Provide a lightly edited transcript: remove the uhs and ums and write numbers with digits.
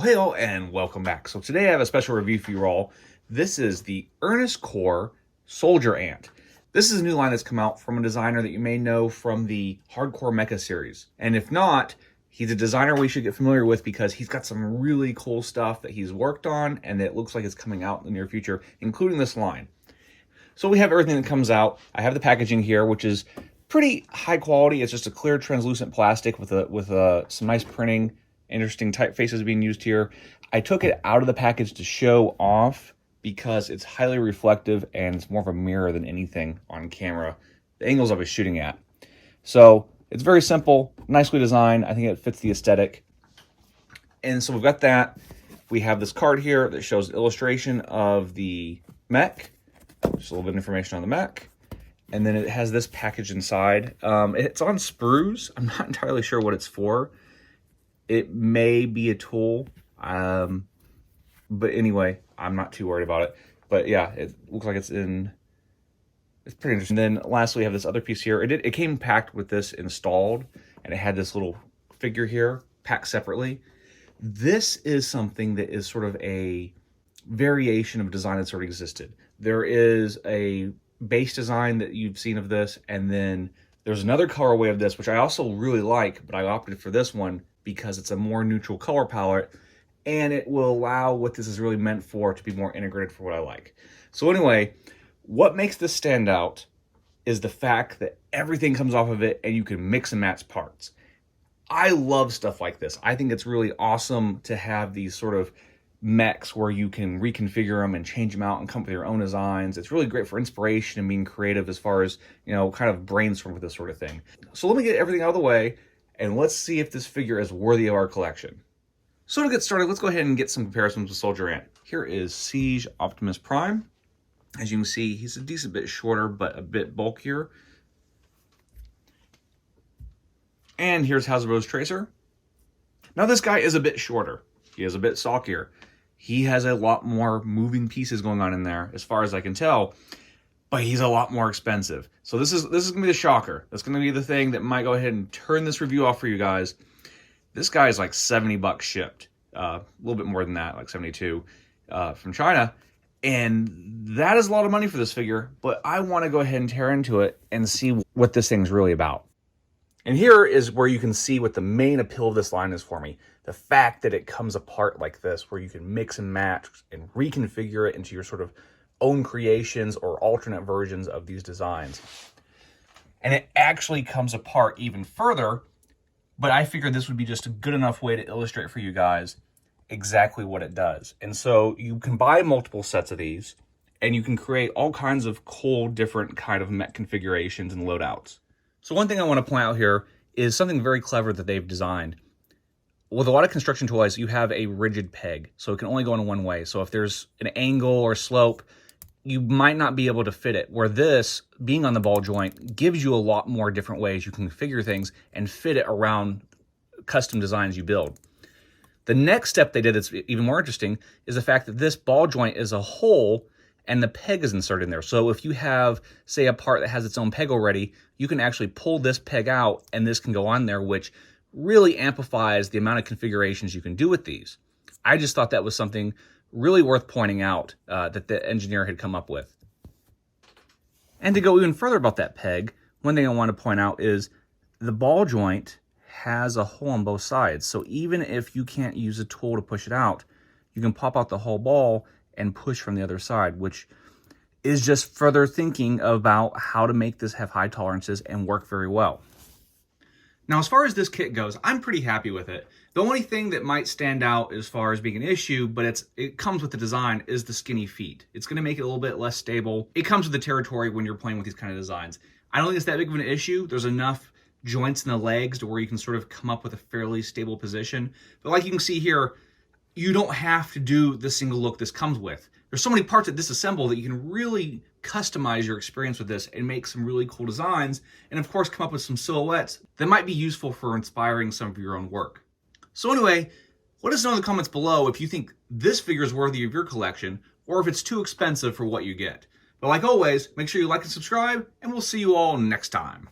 Well, hey all, and welcome back. So today I have a special review for you all. This is the Earnestcore Soldier Ant. This is a new line that's come out from a designer that you may know from the Hardcore Mecha series. And if not, he's a designer we should get familiar with because he's got some really cool stuff that he's worked on and it looks like it's coming out in the near future, including this line. So we have everything that comes out. I have the packaging here, which is pretty high quality. It's just a clear translucent plastic with some nice printing. Interesting typefaces being used here. I took it out of the package to show off because it's highly reflective and it's more of a mirror than anything on camera, the angles I was shooting at. So it's very simple, nicely designed. I think it fits the aesthetic. And so we've got that. We have this card here that shows illustration of the mech, just a little bit of information on the mech. And then it has this package inside. It's on sprues. I'm not entirely sure what it's for. It may be a tool, but anyway, I'm not too worried about it. But yeah, it looks like it's pretty interesting. And then lastly, we have this other piece here. It came packed with this installed, and it had this little figure here packed separately. This is something that is sort of a variation of design that's already existed. There is a base design that you've seen of this, and then there's another colorway of this, which I also really like, but I opted for this one because it's a more neutral color palette and it will allow what this is really meant for to be more integrated for what I like. So anyway, what makes this stand out is the fact that everything comes off of it and you can mix and match parts. I love stuff like this. I think it's really awesome to have these sort of mechs where you can reconfigure them and change them out and come up with your own designs. It's really great for inspiration and being creative as far as, you know, kind of brainstorm with this sort of thing. So let me get everything out of the way and let's see if this figure is worthy of our collection. So to get started, let's go ahead and get some comparisons with Soldier Ant. Here is Siege Optimus Prime. As you can see, he's a decent bit shorter, but a bit bulkier. And here's Hasbro's Tracer. Now this guy is a bit shorter. He is a bit stockier. He has a lot more moving pieces going on in there, as far as I can tell, but he's a lot more expensive. So this is gonna be the shocker. That's gonna be the thing that might go ahead and turn this review off for you guys. This guy is like 70 bucks shipped, a little bit more than that, like 72 from China. And that is a lot of money for this figure, but I want to go ahead and tear into it and see what this thing's really about. And here is where you can see what the main appeal of this line is for me. The fact that it comes apart like this, where you can mix and match and reconfigure it into your sort of own creations or alternate versions of these designs. And it actually comes apart even further, but I figured this would be just a good enough way to illustrate for you guys exactly what it does. And so you can buy multiple sets of these, and you can create all kinds of cool, different kind of mech configurations and loadouts. So one thing I want to point out here is something very clever that they've designed. With a lot of construction toys, you have a rigid peg, so it can only go in one way. So if there's an angle or slope, you might not be able to fit it, where this, being on the ball joint, gives you a lot more different ways you can configure things and fit it around custom designs you build. The next step they did that's even more interesting is the fact that this ball joint is a hole and the peg is inserted in there. So if you have, say, a part that has its own peg already, you can actually pull this peg out and this can go on there, which really amplifies the amount of configurations you can do with these. I just thought that was something really worth pointing out that the engineer had come up with. And to go even further about that peg, one thing I want to point out is the ball joint has a hole on both sides. So even if you can't use a tool to push it out, you can pop out the whole ball and push from the other side, which is just further thinking about how to make this have high tolerances and work very well. Now, as far as this kit goes, I'm pretty happy with it. The only thing that might stand out as far as being an issue, but it comes with the design, is the skinny feet. It's going to make it a little bit less stable. It comes with the territory when you're playing with these kind of designs. I don't think it's that big of an issue. There's enough joints in the legs to where you can sort of come up with a fairly stable position. But like you can see here, you don't have to do the single look this comes with. There's so many parts that disassemble that you can really customize your experience with this and make some really cool designs, and of course come up with some silhouettes that might be useful for inspiring some of your own work. So anyway, let us know in the comments below if you think this figure is worthy of your collection or if it's too expensive for what you get. But like always, make sure you like and subscribe, and we'll see you all next time.